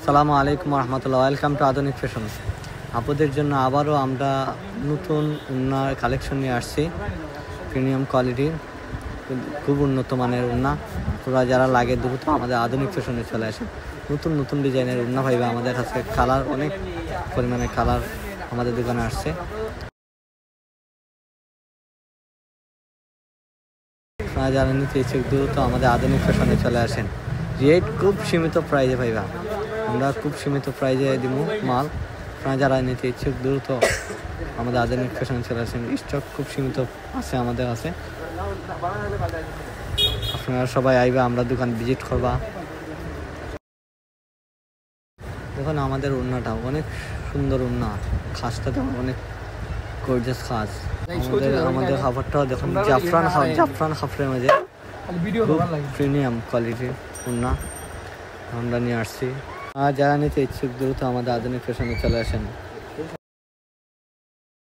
আসসালামু আলাইকুম রহমতুল্লাহ। Welcome to আধুনিক ফ্যাশন। আপুদের জন্য আবারও আমরা নতুন উন্নার কালেকশন নিয়ে আসছি। প্রিমিয়াম কোয়ালিটির খুব উন্নত মানের উন্না। তোরা যারা লাগে দ্রুত আমাদের আধুনিক ফ্যাশনে চলে আসে। নতুন নতুন ডিজাইনের উন্না পাইবে আমাদের কাছে। কালার অনেক পরিমাণে কালার আমাদের দোকানে আসছে। আপনারা যারা নিতে ইচ্ছুক দ্রুত আমাদের আধুনিক ফ্যাশনে চলে আসেন। রেট খুব সীমিত প্রাইজে পাইবা। আমরা খুব সীমিত প্রাইজে দিব মাল। আপনারা যারা নিতে ইচ্ছুক দ্রুত আমাদের আধুনিক ফ্যাশনে চলে আসেন। স্টক খুব সীমিত আছে আমাদের কাছে। আপনারা সবাই আইবা, আমরা দোকান ভিজিট করবা। দেখুন আমাদের উন্নাটা অনেক সুন্দর উন্না। খাসটা দেখুন অনেক গর্জিয়াস খাস। আমাদের খাবারটাও দেখুন জাফরান খাবারের মাঝে খুব প্রিমিয়াম কোয়ালিটির উন্না আমরা নিয়ে আসছি। আর যারা নিতে ইচ্ছুক দ্রুত আমাদের আধুনিক ফ্যাশনে চলে আসেন।